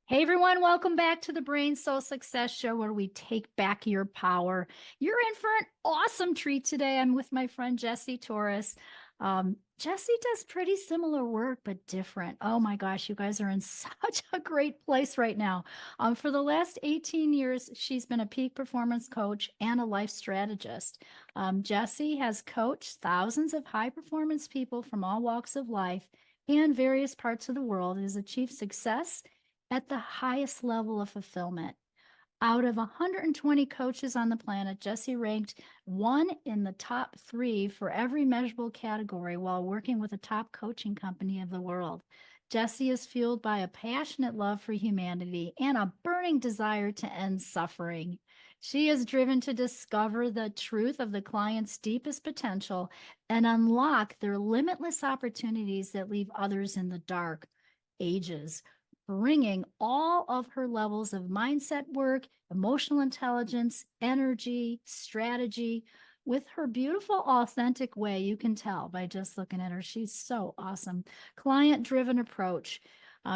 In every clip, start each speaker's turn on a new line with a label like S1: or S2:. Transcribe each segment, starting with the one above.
S1: Hey everyone, welcome back to the Brain Soul Success Show where we take back your power. You're in for an awesome treat today. I'm with my friend Jessie Torres. Jessie does pretty similar work, but different. Oh my gosh, you guys are in such a great place right now. For the last 18 years, she's been a peak performance coach and a life strategist. Jessie has coached thousands of high performance people from all walks of life and various parts of the world, has achieved success at the highest level of fulfillment. Out of 120 coaches on the planet, Jessie ranked one in the top three for every measurable category while working with a top coaching company of the world. Jessie is fueled by a passionate love for humanity and a burning desire to end suffering. She is driven to discover the truth of the client's deepest potential and unlock their limitless opportunities that leave others in the dark ages, bringing all of her levels of mindset work, emotional intelligence, energy, strategy with her beautiful, authentic way. You can tell by just looking at her. She's so awesome. Client-driven approach.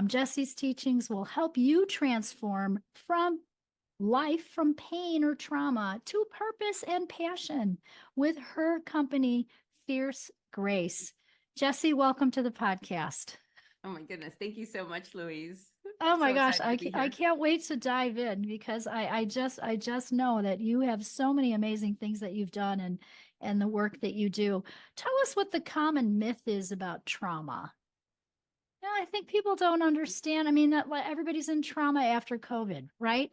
S1: Jessie's teachings will help you transform from life, from pain or trauma to purpose and passion with her company, Fierce Grace. Jessie, welcome to the podcast.
S2: Oh my goodness. Thank you so much, Louise.
S1: Oh my
S2: So
S1: gosh,
S2: excited to be
S1: I
S2: here.
S1: can't wait to dive in because I just know that you have so many amazing things that you've done and the work that you do. Tell us what the common myth is about trauma. Yeah, I think people don't understand. I mean, that like everybody's in trauma after COVID, right?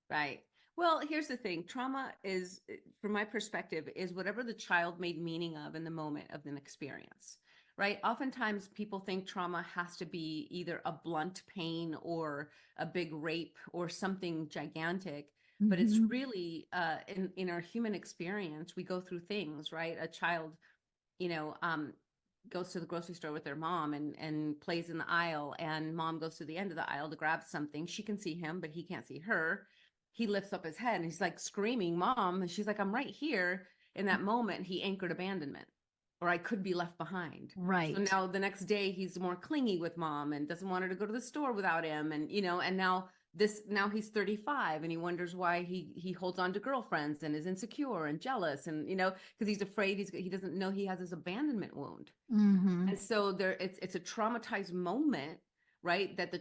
S2: Right. Well, here's the thing. Trauma is, from my perspective, is whatever the child made meaning of in the moment of an experience, right? Oftentimes people think trauma has to be either a blunt pain or a big rape or something gigantic, but it's
S1: Mhm.
S2: really in our human experience, we go through things, right? A child, you know, goes to the grocery store with their mom and plays in the aisle, and mom goes to the end of the aisle to grab something. She can see him, but he can't see her. He lifts up his head and he's like screaming, "Mom!" And she's like, "I'm right here." In that moment, he anchored abandonment, or I could be left behind. So
S1: Right.
S2: now the next day he's more clingy with mom and doesn't want her to go to the store without him. And and now he's 35 and he wonders why he holds on to girlfriends and is insecure and jealous, and because he's afraid he doesn't know he has this abandonment wound.
S1: Hmm.
S2: And so it's a traumatized moment, right? That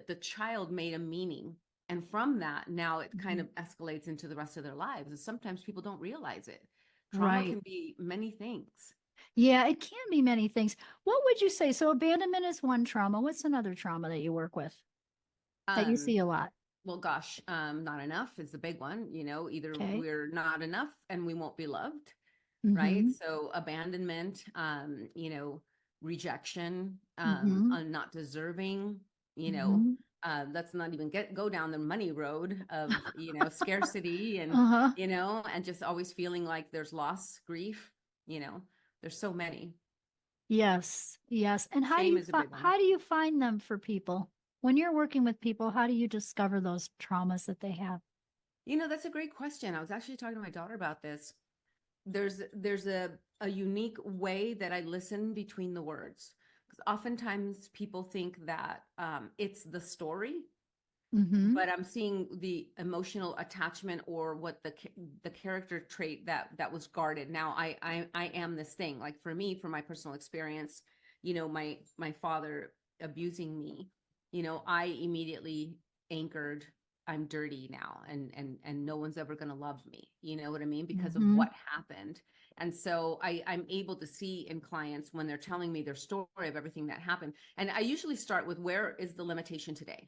S2: the child made a meaning. And from that, now it kind of escalates into the rest of their lives. And sometimes people don't realize it. Trauma
S1: Right.
S2: can be many things.
S1: Yeah, it can be many things. What would you say? So abandonment is one trauma. What's another trauma that you work with that you
S2: Um,
S1: see a lot?
S2: well, gosh, not enough is the big one. Either
S1: Okay.
S2: we're not enough and we won't be loved, right?
S1: Mm-hmm.
S2: So abandonment, rejection,
S1: Mm-hmm.
S2: not deserving, you know,
S1: Mm-hmm.
S2: let's not even go down the money road of, scarcity and,
S1: Uh-huh.
S2: and just always feeling like there's loss, grief, you know, there's so many.
S1: Yes. Yes. And
S2: Shame is a big one.
S1: how do you find them for people? When you're working with people, how do you discover those traumas that they have?
S2: That's a great question. I was actually talking to my daughter about this. There's a unique way that I listen between the words, because oftentimes people think that it's the story,
S1: Mm-hmm.
S2: but I'm seeing the emotional attachment or what the character trait that was guarded. Now I am this thing. Like for me, from my personal experience, my father abusing me, I immediately anchored, I'm dirty now, and no one's ever going to love me. You know what I mean? Because of
S1: Mm-hmm.
S2: what happened. And so I'm able to see in clients when they're telling me their story of everything that happened. And I usually start with, where is the limitation today?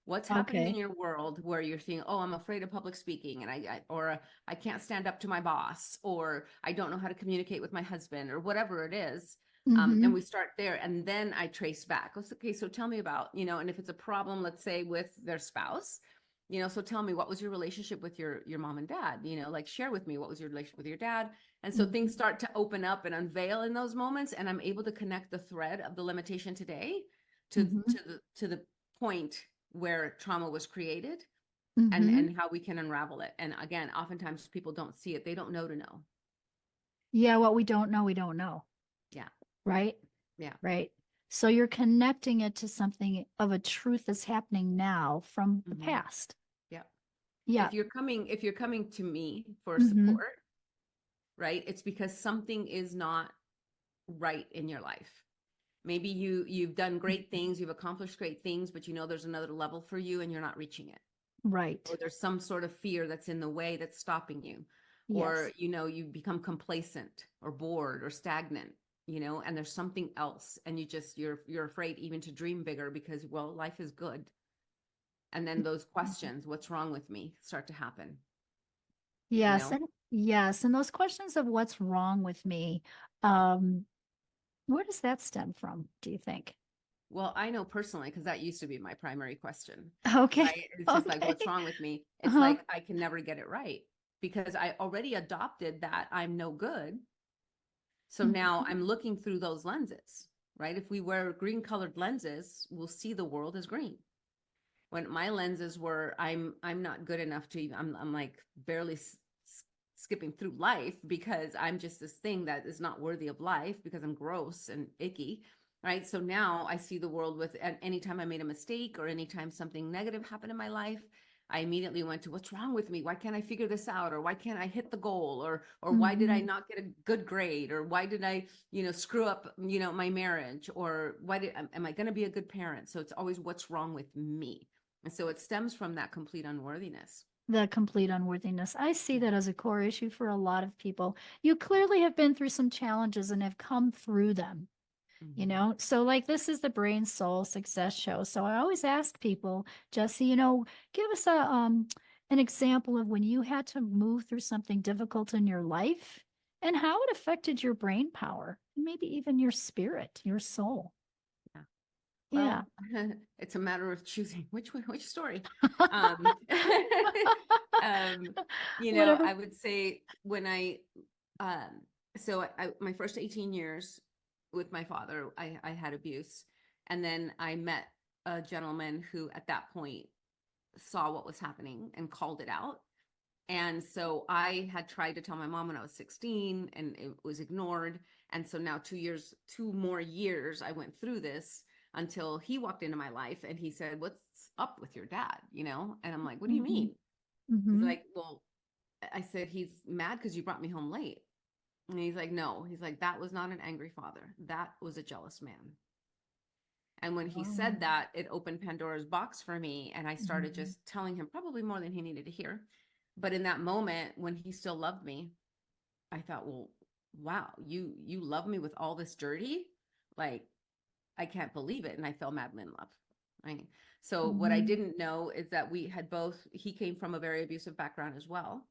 S2: What's happening in
S1: Okay.
S2: your world where you're thinking, "Oh, I'm afraid of public speaking, and or I can't stand up to my boss, or I don't know how to communicate with my husband," or whatever it is. And
S1: Mm-hmm.
S2: we start there, and then I trace back. Okay, so tell me about, and if it's a problem, let's say with their spouse, so tell me, what was your relationship with your mom and dad? Like, share with me, what was your relationship with your dad? And so
S1: Mm-hmm.
S2: things start to open up and unveil in those moments, and I'm able to connect the thread of the limitation today to
S1: Mm-hmm.
S2: the point where trauma was created, and
S1: Mm-hmm.
S2: how we can unravel it. And again, oftentimes people don't see it. They don't know to know.
S1: Yeah, what we don't know, we don't know.
S2: Yeah.
S1: Right?
S2: Yeah.
S1: Right. So you're connecting it to something of a truth that's happening now from the
S2: Hmm.
S1: past.
S2: Yeah.
S1: Yeah.
S2: If you're coming to me for
S1: Mm-hmm.
S2: support, right? It's because something is not right in your life. Maybe you've done great things, you've accomplished great things, but you know there's another level for you and you're not reaching it. Or
S1: Right.
S2: there's some sort of fear that's in the way that's stopping you. Or,
S1: Yes.
S2: you know, you become complacent or bored or stagnant, you know, and there's something else. And you're afraid even to dream bigger because, well, life is good. And then those questions, what's wrong with me, start to happen, you
S1: Yes.
S2: know?
S1: And yes. And those questions of what's wrong with me, um, where does that stem from, do you think?
S2: Well, I know personally, because that used to be my primary question,
S1: Okay.
S2: right? It's just like,
S1: Okay.
S2: what's wrong with me? It's
S1: Uh-huh.
S2: like, I can never get it right because I already adopted that I'm no good. So now
S1: Mhm.
S2: I'm looking through those lenses, right? If we wear green colored lenses, we'll see the world as green. When my lenses were, I'm not good enough to even, I'm like barely skipping through life because I'm just this thing that is not worthy of life because I'm gross and icky, right? So now I see the world with, and anytime I made a mistake or anytime something negative happened in my life, I immediately went to what's wrong with me? Why can't I figure this out? Or why can't I hit the goal? Or why did I
S1: Mhm.
S2: not get a good grade? Or why did I, you know, screw up, you know, my marriage? Or why did am I going to be a good parent? So it's always what's wrong with me. And so it stems from that complete unworthiness.
S1: The complete unworthiness. I see
S2: Yeah.
S1: that as a core issue for a lot of people. You clearly have been through some challenges and have come through them.
S2: Hmm.
S1: So like this is the Brain Soul Success Show. So I always ask people, Jesse, give us an example of when you had to move through something difficult in your life and how it affected your brain power, maybe even your spirit, your soul.
S2: Yeah.
S1: Yeah.
S2: Well, it's a matter of choosing which story. Um, um, you know,
S1: Whatever.
S2: I would say when um, so my first 18 years with my father, I had abuse. And then I met a gentleman who at that point saw what was happening and called it out. And so I had tried to tell my mom when I was 16 and it was ignored. And so now 2 more years, I went through this until he walked into my life and he said, "What's up with your dad?" You know? And I'm like, "What do you
S1: Hmm.
S2: mean?" He's
S1: Hmm.
S2: like, "Well," I said, "He's mad because you brought me home late." And he's like, "No." He's like, "That was not an angry father. That was a jealous man." And when he
S1: Oh.
S2: said that, it opened Pandora's box for me. And I started
S1: Mhm.
S2: just telling him probably more than he needed to hear. But in that moment, when he still loved me, I thought, well, wow, you love me with all this dirty? Like, I can't believe it. And I fell madly in love. Right. So what I
S1: Mhm.
S2: didn't know is that we had both, he came from a very abusive background as well.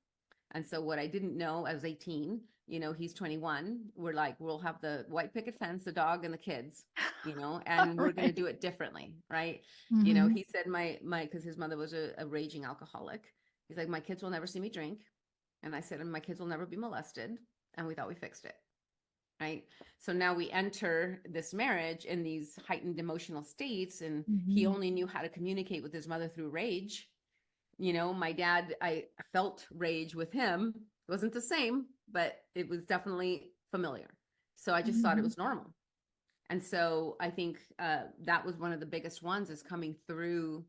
S2: And so what I didn't know, I was 18, you know, he's 21. We're like, we'll have the white picket fence, the dog and the kids, you know,
S1: All
S2: and we're going to
S1: right.
S2: do it differently. Right. You know,
S1: Hmm.
S2: he said cause his mother was a raging alcoholic. He's like, my kids will never see me drink. And I said, and my kids will never be molested. And we thought we fixed it. Right. So now we enter this marriage in these heightened emotional states. And he
S1: Hmm.
S2: only knew how to communicate with his mother through rage. You know, my dad, I felt rage with him. It wasn't the same, but it was definitely familiar. So I just thought it
S1: Hmm.
S2: was normal. And so I think that was one of the biggest ones is coming through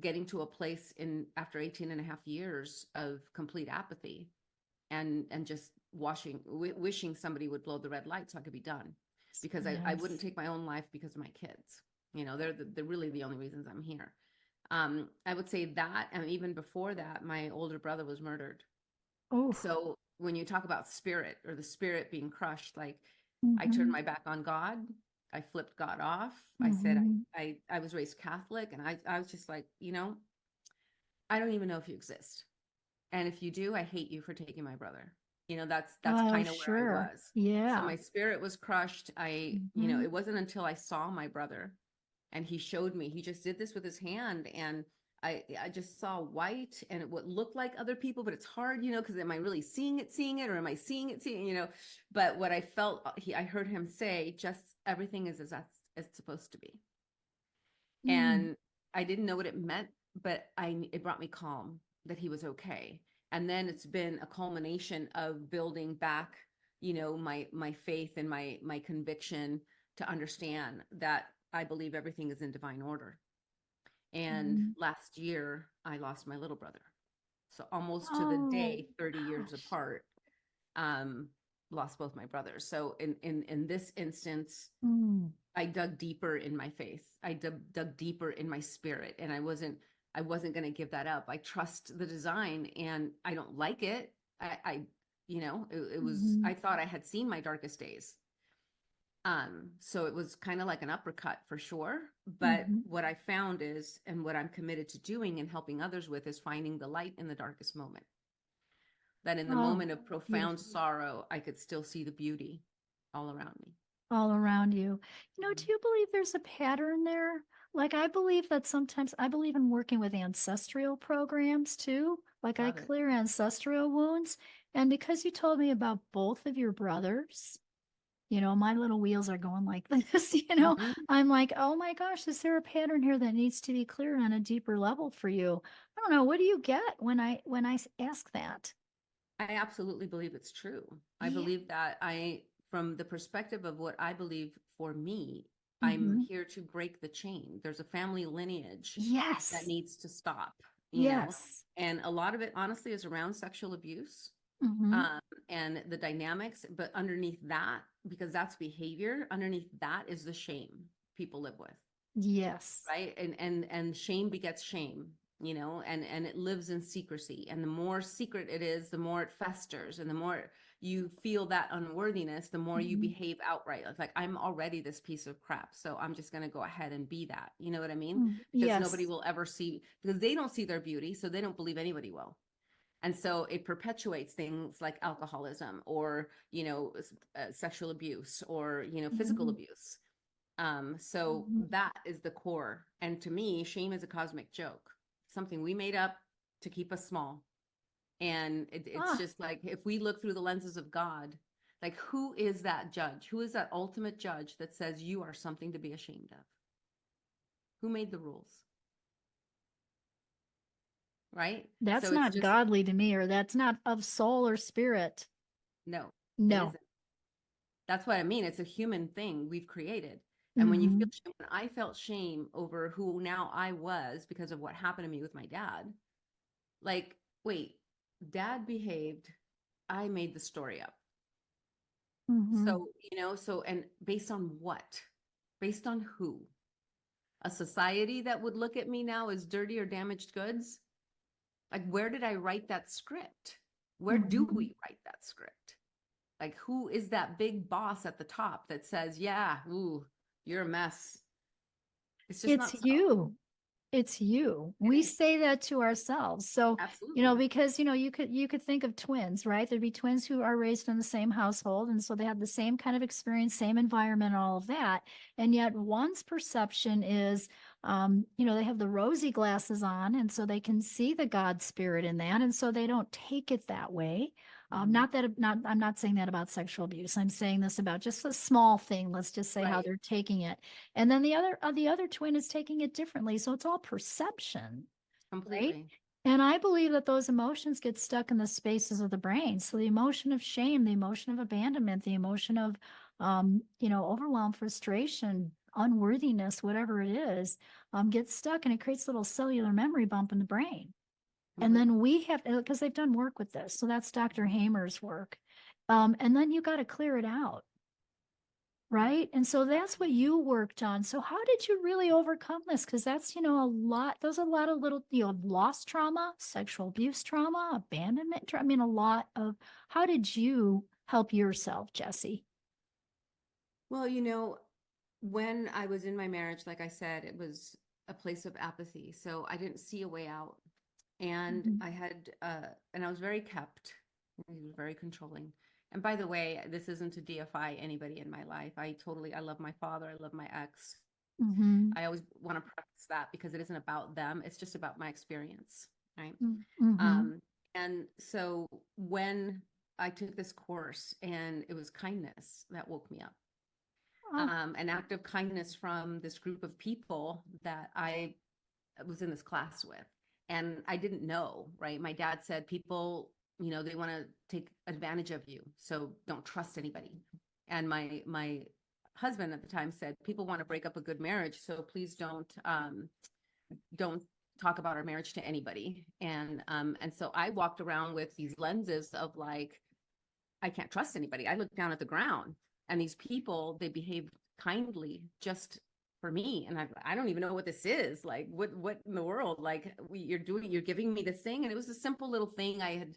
S2: getting to a place in after 18 and a half years of complete apathy and just wishing somebody would blow the red light so I could be done because I wouldn't
S1: Yes.
S2: take my own life because of my kids. You know, they're really the only reasons I'm here. I would say that, and even before that, my older brother was murdered.
S1: Oh.
S2: So when you talk about spirit or the spirit being crushed, like I turned
S1: Hmm.
S2: my back on God. I flipped God off. I said
S1: Hmm.
S2: I was raised Catholic, and I was just like, you know, I don't even know if you exist. And if you do, I hate you for taking my brother. You know, that's
S1: Oh,
S2: kind of where I
S1: sure.
S2: was. So
S1: Yeah.
S2: my spirit was crushed. You know,
S1: Hmm.
S2: it wasn't until I saw my brother and he showed me, he just did this with his hand and I just saw white and it would look like other people, but it's hard, you know, because am I really seeing it or am I seeing it, you know? But what I felt, I heard him say, just everything is as it's supposed to be.
S1: Mm.
S2: And I didn't know what it meant, but it brought me calm that he was okay. And then it's been a culmination of building back, you know, my faith and my conviction to understand that I believe everything is in divine order. And
S1: Mhm.
S2: last year, I lost my little brother. So almost to the
S1: Oh,
S2: day, 30 years
S1: gosh.
S2: apart, um, lost both my brothers. So in this instance,
S1: Mm.
S2: I dug deeper in my faith. I dug deeper in my spirit, and I wasn't going to give that up. I trust the design, and I don't like it. It was,
S1: Mhm.
S2: I thought I had seen my darkest days. So it was kind of like an uppercut for sure. But
S1: Mhm.
S2: what I found is, and what I'm committed to doing and helping others with, is finding the light in the darkest moment. That in the
S1: Oh,
S2: moment of profound
S1: beautiful.
S2: sorrow, I could still see the beauty all around me.
S1: All around you. Do
S2: Mhm.
S1: you believe there's a pattern there? Like, I believe that sometimes I believe in working with ancestral programs too. Like, I
S2: Love it.
S1: clear ancestral wounds. And because you told me about both of your brothers, my little wheels are going like this,
S2: Mhm.
S1: I'm like, oh my gosh, is there a pattern here that needs to be cleared on a deeper level for you? I don't know. What do you get when I ask that?
S2: I absolutely believe it's true. I
S1: Yeah.
S2: believe that from the perspective of what I believe for me, I'm
S1: Hmm.
S2: here to break the chain. There's a family lineage that
S1: Yes.
S2: needs to stop,
S1: Yes.
S2: and a lot of it, honestly, is around sexual abuse,
S1: Hmm.
S2: um, and the dynamics. But underneath that, because that's behavior, underneath that is the shame people live with,
S1: Yes.
S2: right? And shame begets shame, and it lives in secrecy, and the more secret it is, the more it festers, and the more you feel that unworthiness, the more you
S1: Mhm.
S2: behave outright. It's like, I'm already this piece of crap, so I'm just going to go ahead and be that, you know what I mean? Because nobody
S1: Yes.
S2: will ever see, because they don't see their beauty, so they don't believe anybody will. And so it perpetuates things like alcoholism, or sexual abuse, or physical
S1: Mhm.
S2: abuse. So
S1: Mhm.
S2: that is the core. And to me, shame is a cosmic joke, something we made up to keep us small. And it's
S1: Ah,
S2: just like, if we look through the lenses of God, like, who is that judge? Who is that ultimate judge that says you are something to be ashamed of? Who made the rules? Right?
S1: that's
S2: So it's
S1: not
S2: just,
S1: godly to me, or that's not of soul or spirit.
S2: no, it
S1: No.
S2: isn't. That's what I mean. It's a human thing we've created. And when you feel
S1: Hmm.
S2: shame, when I felt shame over who now I was because of what happened to me with my dad, like, wait, dad behaved, I made the story up.
S1: Hmm.
S2: So, and based on what? Based on who? A society that would look at me now as dirty or damaged goods? Like, where did I write that script? Where do
S1: Hmm.
S2: we write that script? Like, who is that big boss at the top that says, yeah, ooh, you're a mess? It's just
S1: It's
S2: not so.
S1: you. It's you.
S2: It
S1: We
S2: is.
S1: say that to ourselves. So,
S2: Absolutely.
S1: because you could think of twins, right? There'd be twins who are raised in the same household, and so they have the same kind of experience, same environment, all of that. And yet one's perception is, they have the rosy glasses on, and so they can see the God spirit in that, and so they don't take it that way.
S2: Mhm.
S1: Not I'm not saying that about sexual abuse. I'm saying this about just a small thing. Let's just say how
S2: Right.
S1: they're taking it. And then the other twin is taking it differently. So it's all perception, right?
S2: Completely.
S1: And I believe that those emotions get stuck in the spaces of the brain. So the emotion of shame, the emotion of abandonment, the emotion of overwhelm, frustration, unworthiness, whatever it is, gets stuck, and it creates a little cellular memory bump in the brain. And
S2: Completely.
S1: then we have, because they've done work with this. So that's Dr. Hamer's work. And then you got to clear it out.
S2: Yeah.
S1: Right. And so that's what
S2: Absolutely.
S1: you worked on. So how did you really overcome this? Because that's, a lot, there's a lot of little, loss trauma, sexual abuse trauma, abandonment. I mean, a lot of, how did you help yourself, Jessie?
S2: Well, when I was in my marriage, like I said, it was a place of apathy. So I didn't see a way out. And
S1: Mhm.
S2: and I was very kept. He was very controlling. And by the way, this isn't to deify anybody in my life. I love my father. I love my ex.
S1: Mhm.
S2: I always want to preface that, because it isn't about them. It's just about my experience. Right.
S1: Mhm.
S2: Um, and so when I took this course, and it was kindness that woke me up,
S1: Oh,
S2: an act of kindness from this group of people that I was in this class with. And I didn't know, right? My dad said, people, they want to take advantage of you, so don't trust anybody. And my husband at the time said, people want to break up a good marriage, so please don't talk about our marriage to anybody. And so I walked around with these lenses of like, I can't trust anybody. I looked down at the ground, and these people, they behaved kindly just for me. And I don't even know what this is. Like, what in the world? Like, you're giving me this thing. And it was a simple little thing. I had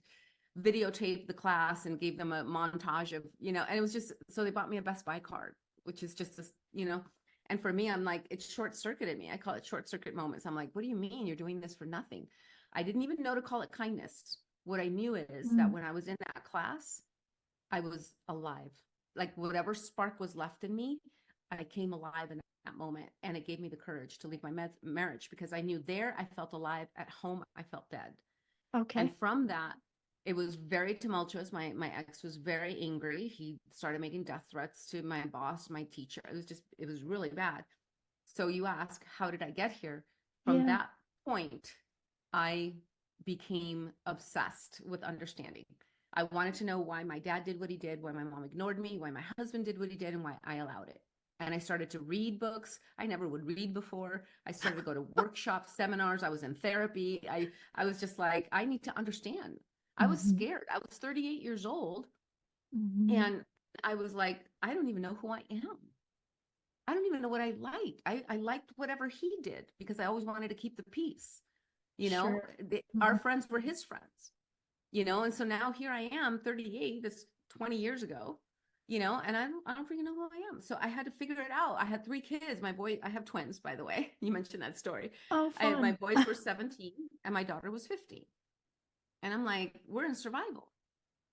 S2: videotaped the class and gave them a montage of, and it was just, so they bought me a Best Buy card, which is just this, and for me, I'm like, it short circuited me. I call it short circuit moments. I'm like, what do you mean you're doing this for nothing? I didn't even know to call it kindness. What I knew is that when I was in that class, I was alive. Like whatever spark was left in me, I came alive in that moment. And it gave me the courage to leave my marriage, because I knew there I felt alive. At home, I felt dead.
S1: Okay.
S2: And from that, it was very tumultuous. My ex was very angry. He started making death threats to my boss, my teacher. It was really bad. So you ask, how did I get here? From that point, I became obsessed with understanding. I wanted to know why my dad did what he did, why my mom ignored me, why my husband did what he did, and why I allowed it. And I started to read books I never would read before. I started to go to workshops, seminars. I was in therapy. I was just like, I need to understand. I was scared. I was 38 years old. And I was like, I don't even know who I am. I don't even know what I liked. I liked whatever he did because I always wanted to keep the peace.
S1: Sure.
S2: Our friends were his friends, and so now here I am, 38, that's 20 years ago, and I don't freaking know who I am. So I had to figure it out. I had 3 kids. I have twins, by the way. You mentioned that story.
S1: Oh,
S2: My
S1: fun.
S2: boys were 17 and my daughter was 15. And I'm like, we're in survival.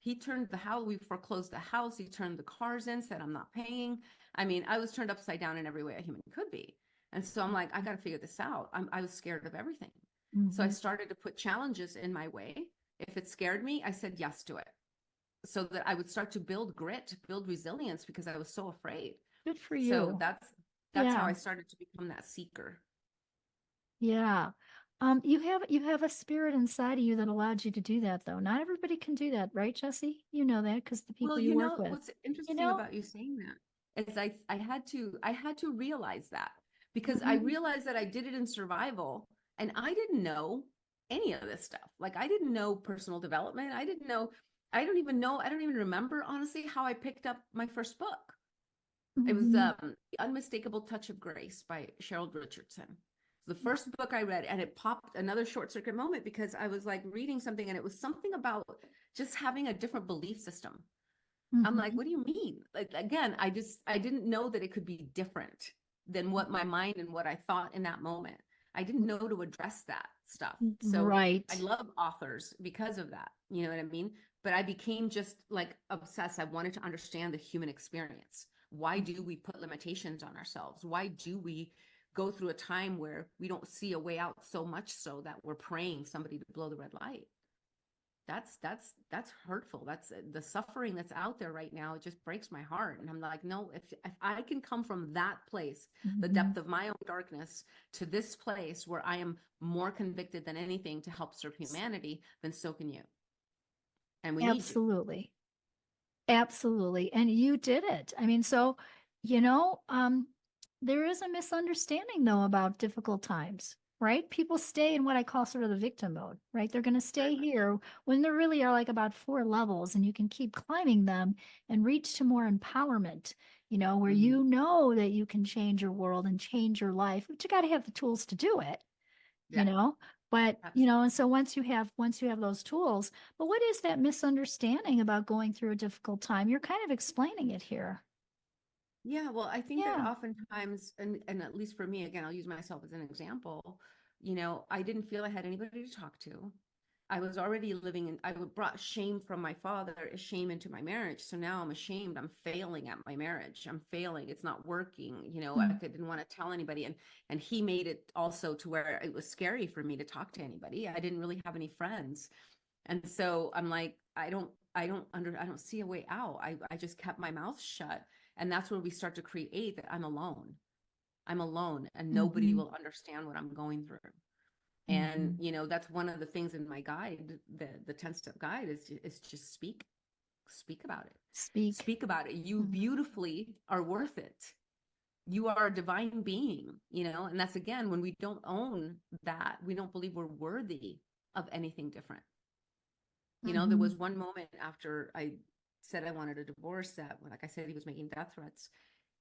S2: He turned the house, we foreclosed the house. He turned the cars in, said, I'm not paying. I mean, I was turned upside down in every way a human could be. And so I'm like, I got to figure this out. I was scared of everything. So I started to put challenges in my way. If it scared me, I said yes to it, so that I would start to build grit, build resilience, because I was so afraid.
S1: Good for
S2: So
S1: you.
S2: that's how I started to become that seeker.
S1: Yeah. You have a spirit inside of you that allowed you to do that, though. Not everybody can do that, right, Jesse? You know that because the
S2: Well,
S1: people you work with.
S2: what's interesting about you saying that is I had to realize that, because I realized that I did it in survival, and I didn't know any of this stuff. Like, I didn't know personal development. I don't even remember, honestly, how I picked up my first book. It was The Unmistakable Touch of Grace by Cheryl Richardson. The first book I read, and it popped another short circuit moment, because I was like reading something, and it was something about just having a different belief system. I'm like, what do you mean? Like, again, I didn't know that it could be different than what my mind and what I thought in that moment. I didn't know to address that stuff. So I
S1: Right.
S2: love authors because of that. You know what I mean? But I became just like obsessed. I wanted to understand the human experience. Why do we put limitations on ourselves? Why do we go through a time where we don't see a way out, so much so that we're praying somebody to blow the red light? That's hurtful. That's the suffering that's out there right now. It just breaks my heart. And I'm like, no, if I can come from that place, the depth of my own darkness, to this place where I am more convicted than anything to help serve humanity, then so can you. And we need you.
S1: Absolutely. Absolutely. And you did it. I mean, so, you know, there is a misunderstanding though about difficult times, right? People stay in what I call sort of the victim mode, right? They're going to stay here when there really are like about 4 levels, and you can keep climbing them and reach to more empowerment, where you know that you can change your world and change your life, but you got to have the tools to do it, you
S2: Yeah,
S1: know? But,
S2: absolutely.
S1: and so once you have those tools, but what is that misunderstanding about going through a difficult time? You're kind of explaining it here.
S2: Yeah, well, I think that
S1: Yeah.
S2: oftentimes, and at least for me, again, I'll use myself as an example, I didn't feel I had anybody to talk to. I was already living in, brought shame from my father, shame into my marriage. So now I'm ashamed. I'm failing at my marriage. I'm failing. It's not working. I didn't want to tell anybody. And he made it also to where it was scary for me to talk to anybody. I didn't really have any friends. And so I'm like, I don't see a way out. I just kept my mouth shut. And that's where we start to create that I'm alone. I'm alone, and nobody
S1: Mm-hmm.
S2: will understand what I'm going through. And
S1: Mm-hmm.
S2: that's one of the things in my guide, the 10-step guide, is just speak. speak about it.
S1: Speak.
S2: Speak about it. You
S1: Mhm.
S2: beautifully are worth it. You are a divine being, and that's again, when we don't own that, we don't believe we're worthy of anything different. There
S1: Mhm.
S2: was one moment after I said I wanted a divorce that, like I said, he was making death threats.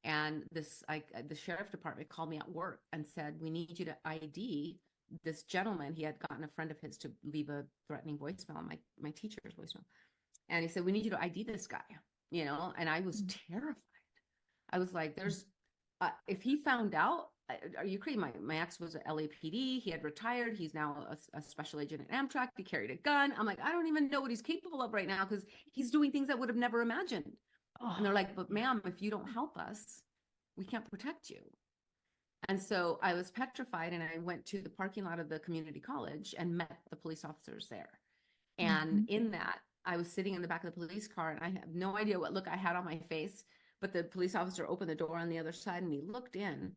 S2: And the sheriff department called me at work and said, we need you to ID this gentleman. He had gotten a friend of his to leave a threatening voicemail on my teacher's voicemail. And he said, we need you to ID this guy, and I was terrified. I was like, if he found out, are you crazy? My ex was at LAPD. He had retired. He's now a special agent at Amtrak. He carried a gun. I'm like, I don't even know what he's capable of right now because he's doing things I would have never imagined. And they're
S1: Oh.
S2: like, but ma'am, if you don't help us, we can't protect you. And so I was petrified, and I went to the parking lot of the community college and met the police officers there. And
S1: Mhm.
S2: in that, I was sitting in the back of the police car, and I have no idea what look I had on my face, but the police officer opened the door on the other side, and he looked in,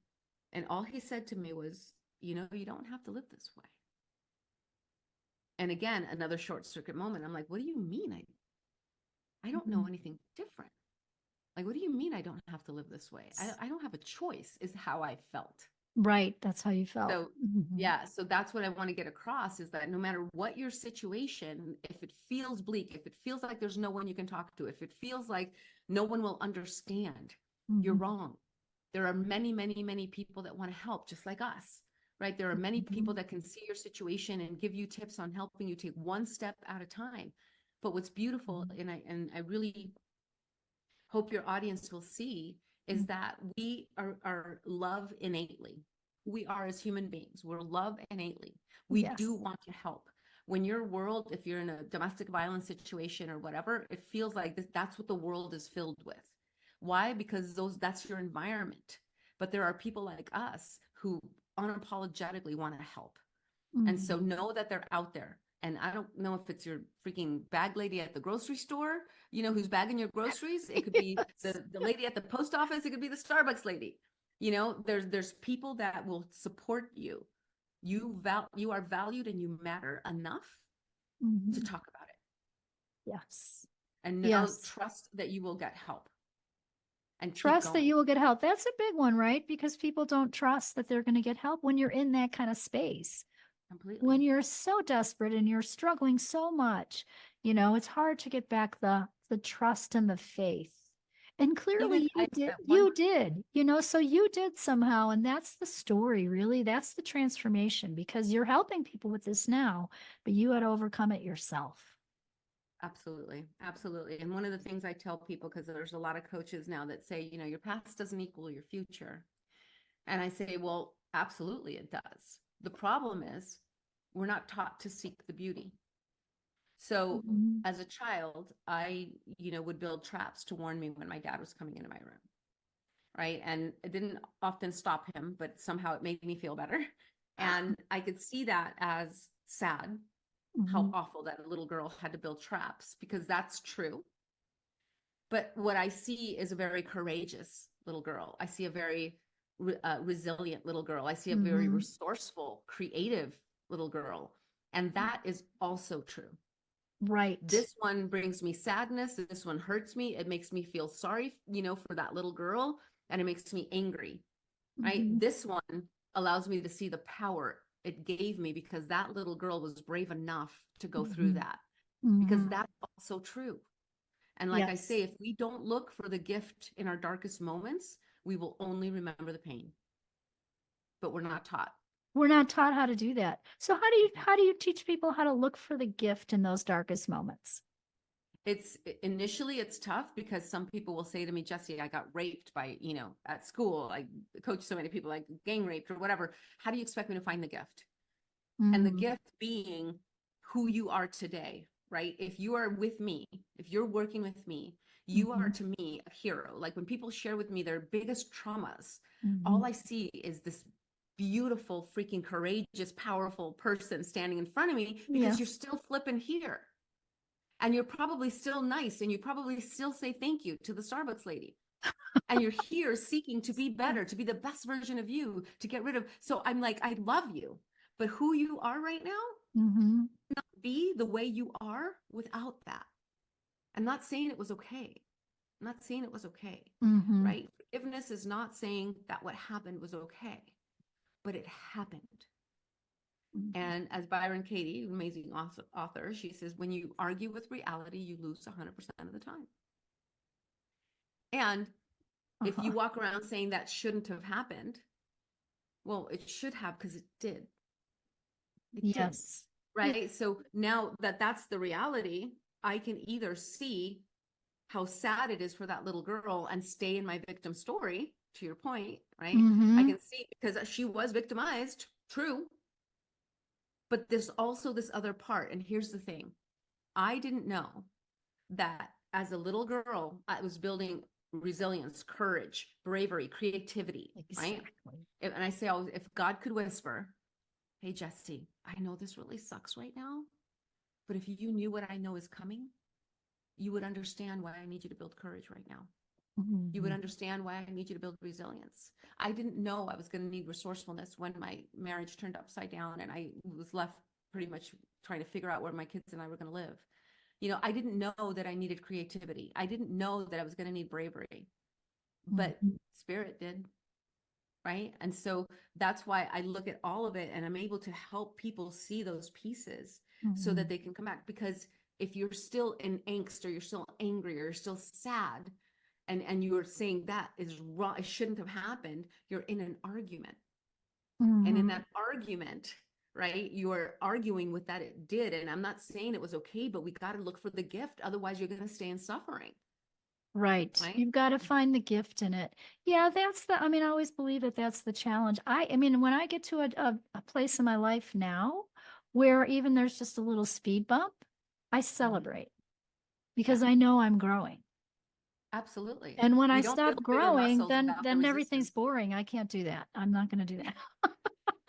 S2: and all he said to me was, you don't have to live this way. And again, another short circuit moment. I'm like, what do you mean? I don't know
S1: Mhm.
S2: anything different. Like, what do you mean I don't have to live this way? I don't have a choice, is how I felt.
S1: Right. That's how you felt.
S2: So,
S1: Mhm.
S2: yeah, so that's what I want to get across, is that no matter what your situation, if it feels bleak, if it feels like there's no one you can talk to, if it feels like no one will understand, you're
S1: Mhm.
S2: wrong. There are many, many, many people that want to help, just like us, right? There are many people
S1: Mhm.
S2: that can see your situation and give you tips on helping you take one step at a time. But what's beautiful,
S1: Mhm.
S2: and I really hope your audience will see, is that we are love innately. We are, as human beings, we're love innately. We do
S1: Yes.
S2: want to help. When your world, if you're in a domestic violence situation or whatever, it feels like that's what the world is filled with. Why? Because that's your environment. But there are people like us who unapologetically want to help. And so
S1: Mhm.
S2: know that they're out there. And I don't know if it's your freaking bag lady at the grocery store, who's bagging your groceries. It could be
S1: Yes.
S2: the lady at the post office. It could be the Starbucks lady. There's people that will support you. You are valued and you matter enough to
S1: Mhm.
S2: talk about it,
S1: Yes.
S2: and
S1: Yes.
S2: trust that you will get help and keep
S1: Trust that
S2: going
S1: you will get help. That's a big one, right? Because people don't trust that they're going to get help when you're in that kind of space. When
S2: completely.
S1: you're so desperate and you're struggling so much, it's hard to get back the trust and the faith. And
S2: Even
S1: clearly you
S2: I
S1: did,
S2: at one
S1: so you did somehow. And that's the story, really. That's the transformation because you're helping people with this now, but you had to overcome it yourself.
S2: Absolutely. Absolutely. And one of the things I tell people, because there's a lot of coaches now that say, your past doesn't equal your future. And I say, well, absolutely it does. The problem is we're not taught to seek the beauty. So
S1: Mhm.
S2: as a child, I, would build traps to warn me when my dad was coming into my room. Right. And it didn't often stop him, but somehow it made me feel better. And I could see that as sad, how
S1: Mhm.
S2: awful that a little girl had to build traps, because that's true. But what I see is a very courageous little girl. I see a very resilient little girl. I see a very
S1: Mhm.
S2: resourceful, creative little girl. And that is also true.
S1: Right.
S2: This one brings me sadness. This one hurts me. It makes me feel sorry, for that little girl. And it makes me angry, right?
S1: Mhm.
S2: This one allows me to see the power it gave me because that little girl was brave enough to go through
S1: Mhm.
S2: that, because
S1: Mhm.
S2: that's also true. And like I say,
S1: Yes.
S2: if we don't look for the gift in our darkest moments, we will only remember the pain, but we're not taught.
S1: We're not taught how to do that. So how do you teach people how to look for the gift in those darkest moments?
S2: It's initially it's tough because some people will say to me, Jessie, I got raped by, at school. I coach so many people, like gang raped or whatever. How do you expect me to find the gift? And the
S1: Mm.
S2: gift being who you are today, right? If you are with me, if you're working with me, you are
S1: Mhm.
S2: to me a hero. Like when people share with me their biggest traumas, all
S1: Mhm.
S2: I see is this beautiful, freaking courageous, powerful person standing in front of me because you're
S1: Yes.
S2: still flipping here. And you're probably still nice and you probably still say thank you to the Starbucks lady. And you're here seeking to be better, to be the best version of you, to get rid of. So I'm like, I love you. But who you are right now,
S1: Mhm.
S2: be the way you are without that. I'm not saying it was okay. I'm not saying it was okay,
S1: Mm-hmm.
S2: right? Forgiveness is not saying that what happened was okay, but it happened.
S1: Mm-hmm.
S2: And as Byron Katie, amazing author, she says, when you argue with reality, you lose 100% of the time. And if
S1: Uh-huh.
S2: you walk around saying that shouldn't have happened, well, it should have because it did. It did.
S1: Yes. Yeah.
S2: Right. So now that that's the reality, I can either see how sad it is for that little girl and stay in my victim story, to your point, right? I
S1: Mm-hmm.
S2: can see because she was victimized, true. But there's also this other part. And here's the thing. I didn't know that as a little girl, I was building resilience, courage, bravery, creativity, right?
S1: Exactly.
S2: And I say always, if God could whisper, hey, Jessie, I know this really sucks right now, but if you knew what I know is coming, you would understand why I need you to build courage right now. You would
S1: Mm-hmm.
S2: understand why I need you to build resilience. I didn't know I was going to need resourcefulness when my marriage turned upside down and I was left pretty much trying to figure out where my kids and I were going to live. You know, I didn't know that I needed creativity. I didn't know that I was going to need bravery, but
S1: Mm-hmm.
S2: Spirit did, right? And so that's why I look at all of it and I'm able to help people see those pieces so
S1: Mm-hmm.
S2: that they can come back. Because if you're still in angst or you're still angry or you're still sad and you're saying that is wrong, it shouldn't have happened, you're in an argument. And in
S1: Mm-hmm.
S2: that argument, right, you're arguing with that it did. And I'm not saying it was okay, but we got to look for the gift. Otherwise, you're going to stay in suffering,
S1: Right.
S2: right?
S1: You've got to find the gift in it. Yeah, I mean, I always believe that that's the challenge. I mean, when I get to a place in my life now where even there's just a little speed bump, I
S2: Mhm.
S1: celebrate
S2: Yeah,
S1: because I know I'm growing.
S2: absolutely.
S1: And when I
S2: We don't
S1: stop
S2: build bigger
S1: growing,
S2: muscles
S1: then
S2: without the
S1: then everything's
S2: resistance.
S1: boring. I can't do that. I'm not going to do that.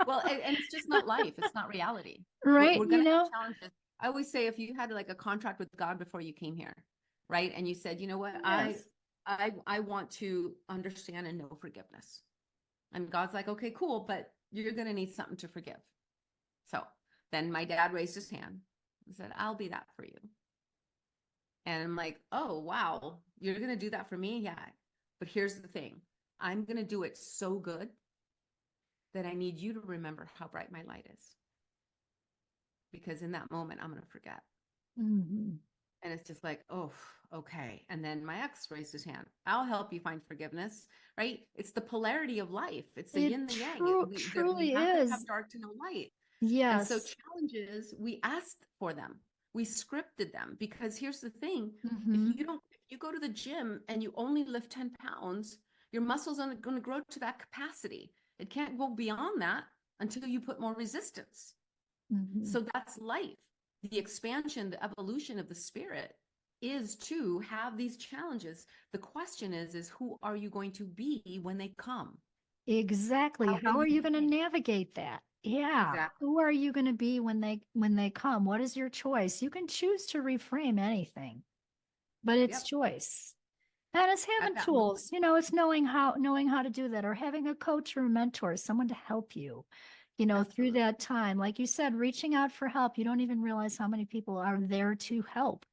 S2: Well, and it's just not life. It's not reality.
S1: Right,
S2: We're
S1: you
S2: going to have
S1: know?
S2: challenges. I always say if you had like a contract with God before you came here, right? And you said, you know what, I
S1: Yes.
S2: I I want to understand and know forgiveness. And God's like, okay, cool, but you're going to need something to forgive. So then my dad raised his hand and said, I'll be that for you. And I'm like, oh, wow, you're going to do that for me? Yeah. But here's the thing, I'm going to do it so good that I need you to remember how bright my light is. Because in that moment, I'm going to forget.
S1: Hmm.
S2: And it's just like, oh, okay. And then my ex raised his hand. I'll help you find forgiveness, right? It's the polarity of life. It's the
S1: It
S2: yin, the yang. We
S1: truly
S2: have to have
S1: is.
S2: dark to know light. And so
S1: Yes.
S2: challenges, we asked for them. We scripted them because here's the thing.
S1: Hmm.
S2: If you go to the gym and you only lift 10 pounds, your muscles aren't going to grow to that capacity. It can't go beyond that until you put more resistance.
S1: Hmm.
S2: So that's life. The expansion, the evolution of the spirit is to have these challenges. The question is who are you going to be when they come?
S1: Exactly.
S2: How will
S1: How are
S2: you
S1: you going to
S2: behave?
S1: navigate that? Yeah.
S2: Exactly.
S1: Who are you going to be when they come? What is your choice? You can choose to reframe anything, but it's
S2: Yep.
S1: choice. And it's
S2: At
S1: having
S2: that moment.
S1: tools, it's knowing how to do that or having a coach or a mentor, someone to help you, through
S2: Absolutely.
S1: that time. Like you said, reaching out for help. You don't even realize how many people are there to help.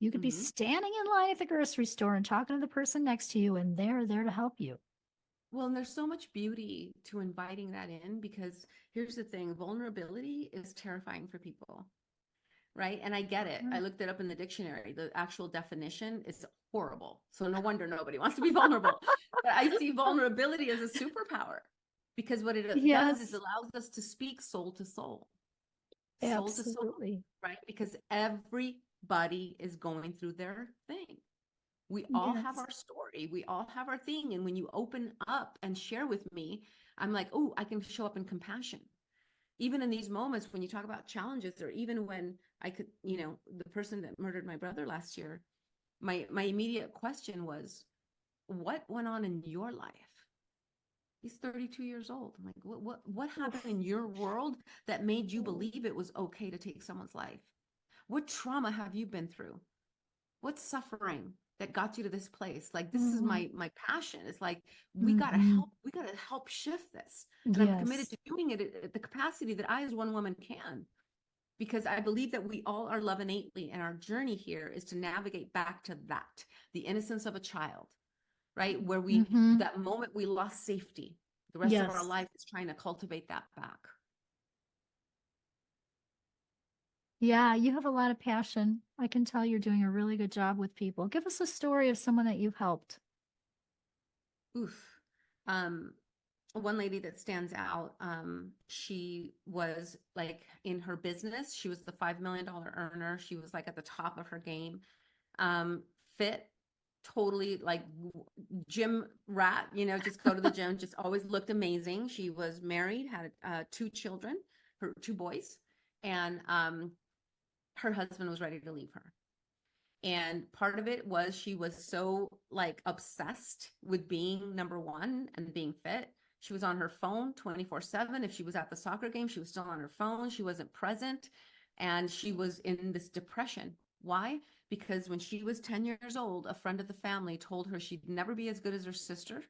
S1: You could be
S2: Hmm.
S1: standing in line at the grocery store and talking to the person next to you, and they're there to help you.
S2: Well, and there's so much beauty to inviting that in because here's the thing, vulnerability is terrifying for people. Right? And I get it. I
S1: Mhm.
S2: looked it up in the dictionary. The actual definition is horrible. So no wonder nobody wants to be vulnerable. But I see vulnerability as a superpower because what it does is
S1: Yes,
S2: allows us to speak soul to soul,
S1: absolutely.
S2: right? Because everybody is going through their thing. We all have
S1: Yes.
S2: our story. We all have our thing. And when you open up and share with me, I'm like, oh, I can show up in compassion even in these moments when you talk about challenges, or even when I could, the person that murdered my brother last year, my immediate question was, what went on in your life? He's 32 years old. I'm like, what happened
S1: Oof.
S2: in your world that made you believe it was okay to take someone's life? What trauma have you been through? What suffering that got you to this place? Like, this is
S1: Mhm.
S2: my passion. It's like
S1: Mhm.
S2: we gotta help shift this. And I'm committed
S1: Yes.
S2: to doing it at the capacity that I as one woman can. because I believe that we all are love innately, and our journey here is to navigate back to that, the innocence of a child, right? Where
S1: Mm-hmm.
S2: that moment we lost safety, the rest of our
S1: Yes.
S2: life is trying to cultivate that back.
S1: Yeah, you have a lot of passion. I can tell you're doing a really good job with people. Give us a story of someone that you've helped.
S2: Oof. Um, One lady that stands out, she was like in her business, she was the $5 million earner. She was like at the top of her game. Um, Fit, totally like gym rat, just go to the gym, just always looked amazing. She was married, had 2 children, her 2 boys, and her husband was ready to leave her. And part of it was she was so like obsessed with being number one and being fit. She was on her phone 24/7. If she was at the soccer game, she was still on her phone. She wasn't present. And she was in this depression. Why? Because when she was 10 years old, a friend of the family told her she'd never be as good as her sister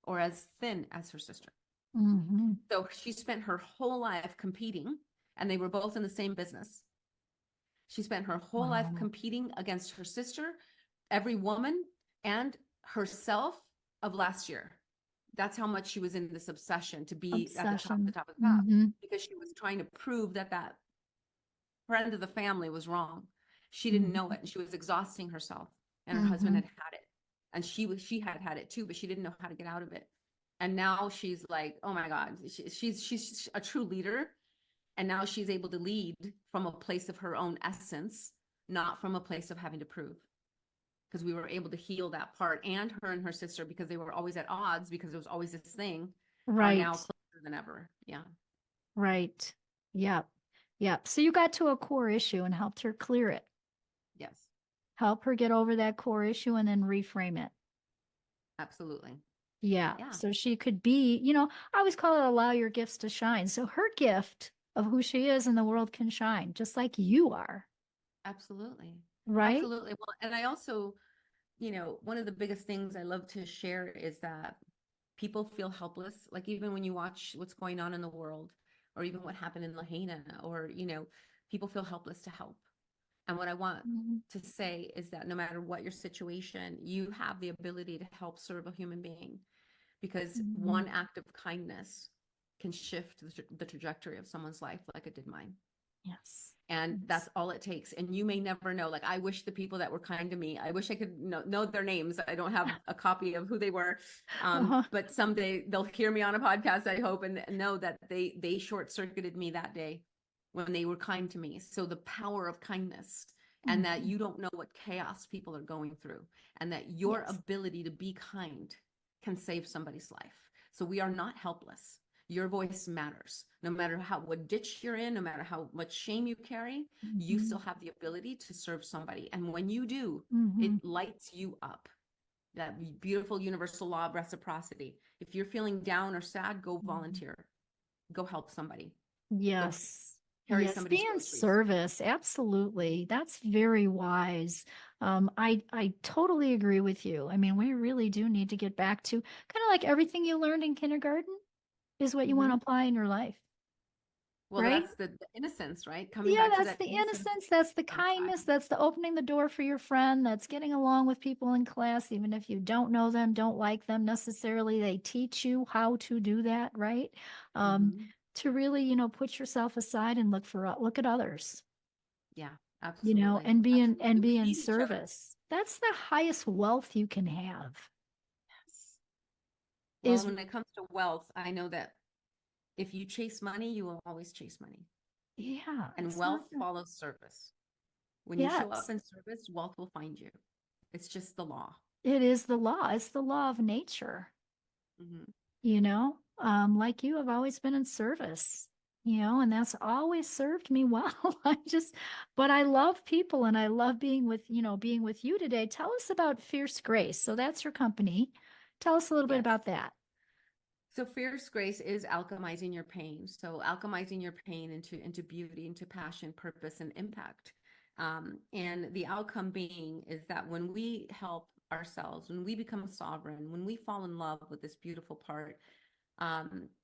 S2: or as thin as her sister.
S1: Mm-hmm.
S2: So she spent her whole life competing, and they were both in the same business. She spent her whole life
S1: Wow.
S2: competing against her sister, every woman, and herself of last year. That's how much she was in this obsession to be at the
S1: Obsession.
S2: top of the top,
S1: Mm-hmm.
S2: because she was trying to prove that that friend of the family was wrong. She didn't know
S1: Mm-hmm.
S2: it, and she was exhausting herself. And her husband
S1: Mm-hmm.
S2: had it, and she had had it too, but she didn't know how to get out of it. And now she's like, oh my God, she's a true leader, and now she's able to lead from a place of her own essence, not from a place of having to prove. Because we were able to heal that part. And her sister, because they were always at odds, because there was always this thing, are now
S1: Right.
S2: closer than ever. Yeah.
S1: Right. Yep. Yep. So you got to a core issue and helped her clear it.
S2: Yes.
S1: Help her get over that core issue and then reframe it.
S2: Absolutely.
S1: Yeah.
S2: Yeah.
S1: So she could be, I always call it allow your gifts to shine. So her gift of who she is in the world can shine, just like you are.
S2: Absolutely.
S1: Right?
S2: Absolutely. Well, and I also, one of the biggest things I love to share is that people feel helpless. Like even when you watch what's going on in the world, or even what happened in Lahaina, or, people feel helpless to help. And what I want
S1: Mhm.
S2: to say is that no matter what your situation, you have the ability to help serve a human being, because
S1: Mhm.
S2: one act of kindness can shift the trajectory of someone's life like it did mine.
S1: Yes.
S2: And
S1: Yes.
S2: that's all it takes. And you may never know. Like, I wish the people that were kind to me, I wish I could know their names. I don't have a copy of who they were.
S1: Uh-huh.
S2: But someday they'll hear me on a podcast, I hope, and know that they short-circuited me that day when they were kind to me. So the power of kindness, and that
S1: Mhm.
S2: you don't know what chaos people are going through, and that your
S1: Yes.
S2: ability to be kind can save somebody's life. So we are not helpless. Your voice matters. No matter what ditch you're in, no matter how much shame you carry, you still
S1: Mhm.
S2: have the ability to serve somebody. And when you do,
S1: Mhm.
S2: it lights you up. That beautiful universal law of reciprocity. If you're feeling down or sad, go
S1: Mhm.
S2: volunteer. Go help somebody. Go
S1: Yes.
S2: carry
S1: Yes. Be
S2: somebody's
S1: in
S2: groceries.
S1: service. Absolutely. That's very wise. I totally agree with you. I mean, we really do need to get back to kind of like everything you learned in kindergarten is what you want
S2: Mm-hmm.
S1: to apply in your life,
S2: Well,
S1: right?
S2: that's the innocence, right? Coming
S1: Yeah,
S2: back to
S1: that's
S2: that
S1: the
S2: innocence
S1: innocence, that's the
S2: of a child.
S1: kindness, that's the opening the door for your friend, that's getting along with people in class, even if you don't know them, don't like them necessarily. They teach you how to do that, right? Um,
S2: Mm-hmm.
S1: to really, put yourself aside and look at others,
S2: Yeah, absolutely.
S1: and
S2: Absolutely.
S1: be
S2: We
S1: in
S2: need each other.
S1: service. That's the highest wealth you can have.
S2: Yes. Well,
S1: Is
S2: when it comes to wealth, I know that if you chase money, you will always chase money.
S1: yeah,
S2: And
S1: it's not
S2: wealth follows service. When you show up
S1: yes.
S2: in service, wealth will find you. It's just the law.
S1: It is the law. It's the law of nature.
S2: Hmm.
S1: Like you have always been in service, and that's always served me well. But I love people and I love being with you today. Tell us about Fierce Grace. So that's your company. Tell us a little bit
S2: Yes.
S1: about that.
S2: So fierce grace is alchemizing your pain. So alchemizing your pain into beauty, into passion, purpose, and impact. And the outcome being is that when we help ourselves, when we become sovereign, when we fall in love with this beautiful part,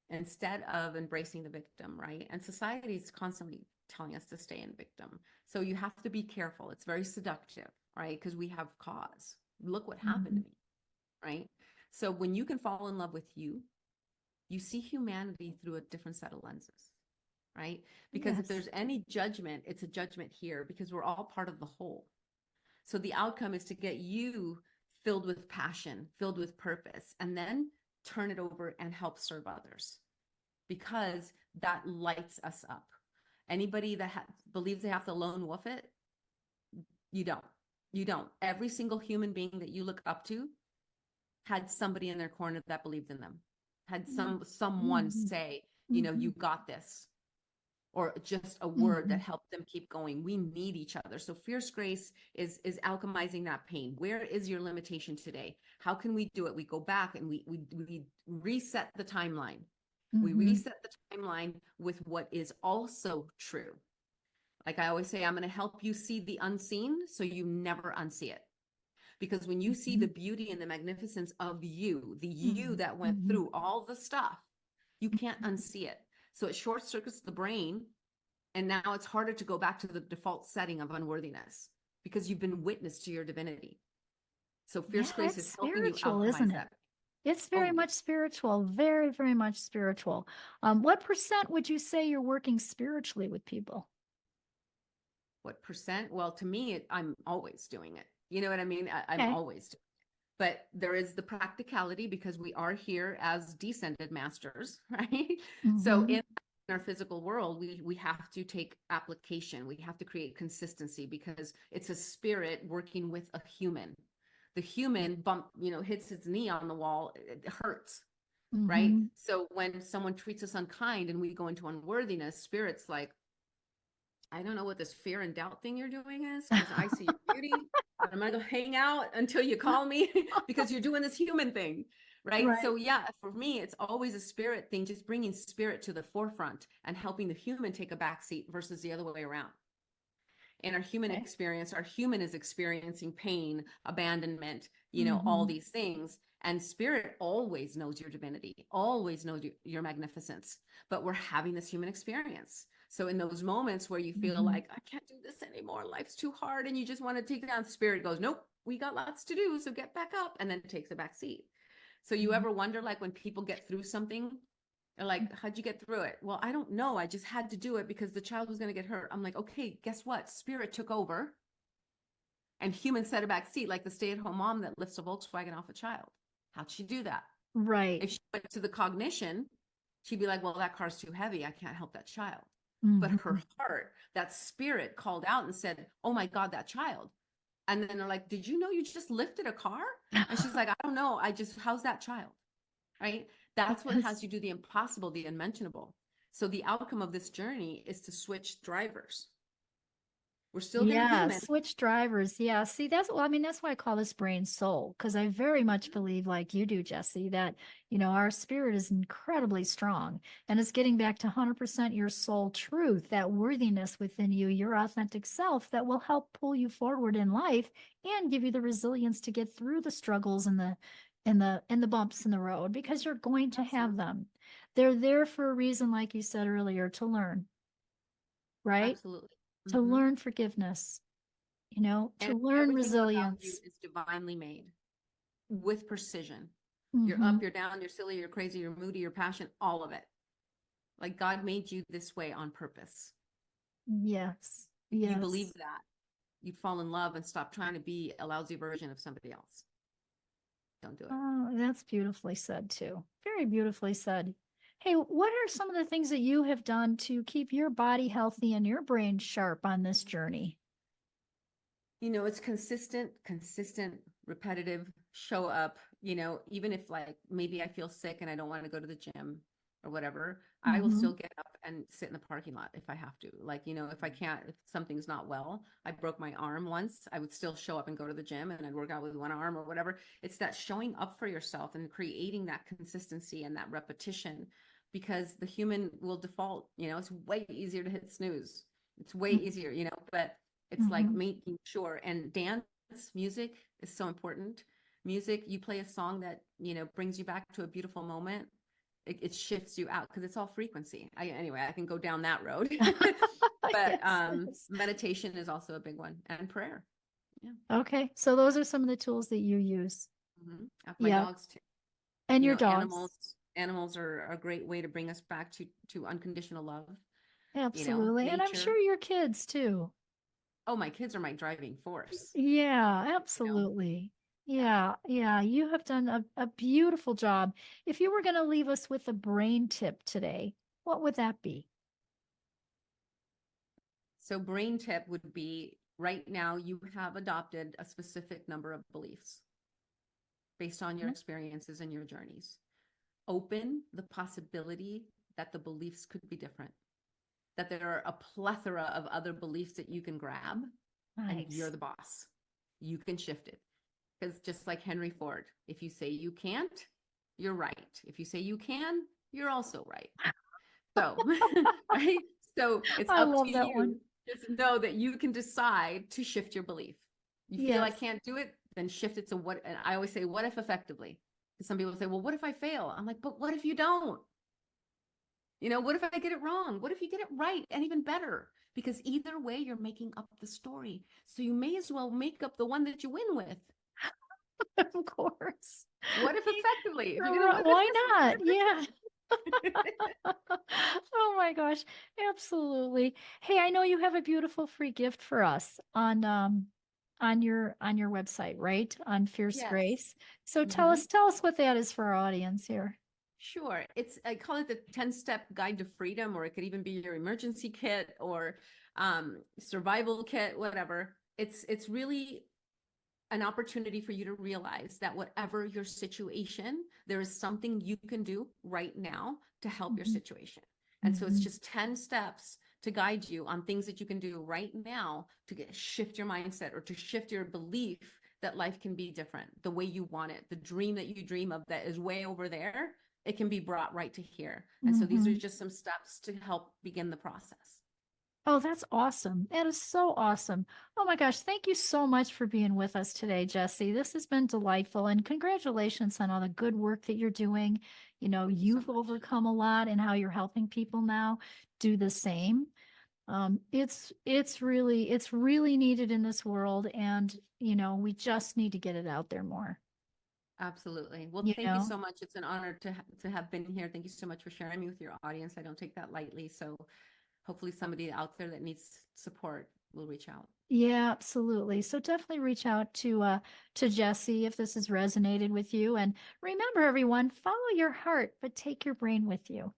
S2: instead of embracing the victim, right? And society is constantly telling us to stay in victim. So you have to be careful. It's very seductive, right? Because we have cause. Look what happened to me, right? So when you can fall in love with you see humanity through a different set of lenses, right? Because if
S1: Yes.
S2: there's any judgment, it's a judgment here because we're all part of the whole. So the outcome is to get you filled with passion, filled with purpose, and then turn it over and help serve others because that lights us up. Anybody that believes they have to lone wolf it, you don't. You don't. Every single human being that you look up to had somebody in their corner that believed in them, had someone
S1: Mhm.
S2: say, you
S1: Mhm.
S2: got this, or just a word that
S1: Mhm.
S2: helped them keep going. We need each other. So fierce grace is alchemizing that pain. Where is your limitation today? How can we do it? We go back and we reset the timeline. We
S1: Mhm.
S2: reset the timeline with what is also true. Like I always say, I'm going to help you see the unseen so you never unsee it. Because when you see the
S1: Mhm.
S2: beauty and the magnificence of you, the you
S1: Mhm.
S2: that went
S1: Mhm.
S2: through all the stuff, you can't unsee it. So it short circuits the brain. And now it's harder to go back to the default setting of unworthiness because you've been witness to your divinity. So
S1: Yeah,
S2: fierce grace
S1: it's
S2: is helping you
S1: spiritual, isn't
S2: alchemize
S1: it?
S2: that.
S1: It's
S2: Oh,
S1: very
S2: yeah.
S1: much spiritual, very, very much spiritual. What percent would you say you're working spiritually with people?
S2: What percent? Well, to me, I'm always doing it. You know what I mean? I'm
S1: Okay.
S2: always doing it. But there is the practicality because we are here as descended masters, right? So
S1: Mm-hmm.
S2: in our physical world, we have to take application. We have to create consistency because it's a spirit working with a human. The human hits its knee on the wall, it hurts, right?
S1: Mm-hmm.
S2: So when someone treats us unkind and we go into unworthiness, spirit's like, I don't know what this fear and doubt thing you're doing is because I see your beauty, but I'm gonna go hang out until you call me because you're doing this human thing, right?
S1: Right.
S2: So yeah, for me, it's always a spirit thing, just bringing spirit to the forefront and helping the human take a back seat versus the other way around. In our human
S1: Okay.
S2: experience, our human is experiencing pain, abandonment, all
S1: Mm-hmm.
S2: these things. And spirit always knows your divinity, always knows your magnificence, but we're having this human experience. So in those moments where you feel
S1: Mm-hmm.
S2: like, I can't do this anymore, life's too hard, and you just want to take it down, spirit goes, nope, we got lots to do. So get back up, and then takes a back seat. So you ever wonder, like when people get through something, they're like, how'd you get through it? Well, I don't know. I just had to do it because the child was going to get hurt. I'm like, okay, guess what? Spirit took over and human set a back seat, like the stay-at-home mom that lifts a Volkswagen off a child. How'd she do that?
S1: Right.
S2: If she went to the cognition, she'd be like, well, that car's too heavy. I can't help that child. But
S1: Mm-hmm.
S2: her heart, that spirit called out and said, oh my God, that child. And then they're like, did you know you just lifted a car? And she's like, I don't know. How's that child? Right? That's what
S1: Yes.
S2: has you do the impossible, the unmentionable. So the outcome of this journey is to switch drivers. We're still going to
S1: Yeah,
S2: human.
S1: switch drivers. Yeah, see, I mean, that's why I call this brain soul, because I very much believe, like you do, Jesse, that, our spirit is incredibly strong and it's getting back to 100% your soul truth, that worthiness within you, your authentic self that will help pull you forward in life and give you the resilience to get through the struggles and the bumps in the road, because you're going to have
S2: Absolutely.
S1: them. They're there for a reason, like you said earlier, to learn, right?
S2: Absolutely.
S1: To
S2: Mm-hmm.
S1: learn forgiveness, to
S2: And
S1: learn
S2: everything about you
S1: resilience.
S2: is divinely made with precision. You're
S1: Hmm.
S2: up, you're down, you're silly, you're crazy, you're moody, you're passionate, all of it. Like God made you this way on purpose.
S1: Yes.
S2: If you believe
S1: Yes.
S2: that, you'd fall in love and stop trying to be a lousy version of somebody else. Don't do it.
S1: Oh, that's beautifully said too. Very beautifully said. Hey, what are some of the things that you have done to keep your body healthy and your brain sharp on this journey?
S2: It's consistent, repetitive, show up, even if like maybe I feel sick and I don't want to go to the gym or whatever, I will
S1: Hmm.
S2: still get up and sit in the parking lot if I have to. Like, if I can't, if something's not well, I broke my arm once, I would still show up and go to the gym and I'd work out with one arm or whatever. It's that showing up for yourself and creating that consistency and that repetition because the human will default, it's way easier to hit snooze. It's way easier, but it's like
S1: Hmm.
S2: making sure. And dance music is so important. Music, you play a song that brings you back to a beautiful moment, it shifts you out because it's all frequency. Anyway, I can go down that road. But
S1: Yes, yes.
S2: meditation is also a big one, and prayer. Yeah.
S1: Okay. So those are some of the tools that you use.
S2: My
S1: Yeah.
S2: dogs too.
S1: And
S2: You
S1: your
S2: know,
S1: dogs.
S2: animals are a great way to bring us back to unconditional love. You know,
S1: Absolutely. And I'm
S2: nature.
S1: sure your kids too.
S2: Oh, my kids are my driving force.
S1: Yeah,
S2: You know,
S1: absolutely.
S2: yeah.
S1: Yeah. You have done a beautiful job. If you were going to leave us with a brain tip today, what would that be?
S2: So brain tip would be right now you have adopted a specific number of beliefs based on your
S1: Mhm.
S2: experiences and your journeys. Open the possibility that the beliefs could be different, that there are a plethora of other beliefs that you can grab, and you're
S1: Nice.
S2: the boss. You can shift it. Because just like Henry Ford, if you say you can't, you're right. If you say you can, you're also right. So, right? So it's
S1: I
S2: up
S1: love
S2: to
S1: that one.
S2: you. Just know that you can decide to shift your belief. You feel I
S1: Yes.
S2: can't do it, then shift it to what, and I always say, what if effectively? Because some people say, well, what if I fail? I'm like, but what if you don't? You know, what if I get it wrong? What if you get it right? And even better, because either way, you're making up the story. So you may as well make up the one that you win with.
S1: Of course.
S2: What if effectively? If you're going to
S1: Right,
S2: what if
S1: why
S2: this, what
S1: not?
S2: if
S1: Yeah.
S2: this?
S1: Oh my gosh. Absolutely. Hey, I know you have a beautiful free gift for us on your website, right? On Fierce
S2: Yes.
S1: Grace. So
S2: Mm-hmm.
S1: tell us what that is for our audience here.
S2: Sure. I call it the 10-step guide to freedom, or it could even be your emergency kit or survival kit, whatever. It's really an opportunity for you to realize that whatever your situation, there is something you can do right now to help your
S1: Mhm.
S2: situation. And so it's
S1: Mhm.
S2: just 10 steps to guide you on things that you can do right now to shift your mindset or to shift your belief that life can be different, the way you want it, the dream that you dream of that is way over there, it can be brought right to here. And so these are
S1: Mhm.
S2: just some steps to help begin the process.
S1: Oh, that's awesome. That is so awesome. Oh my gosh, thank you so much for being with us today, Jessie. This has been delightful and congratulations on all the good work that you're doing. You know,
S2: Thank you so
S1: you've
S2: much.
S1: overcome a lot and how you're helping people now do the same. It's really needed in this world, and we just need to get it out there more.
S2: Absolutely. Well,
S1: You
S2: thank you
S1: know,
S2: so much. It's an honor to have been here. Thank you so much for sharing me with your audience. I don't take that lightly. So hopefully somebody out there that needs support will reach out.
S1: yeah, absolutely. So definitely reach out to Jessie if this has resonated with you. And remember, everyone, follow your heart, but take your brain with you.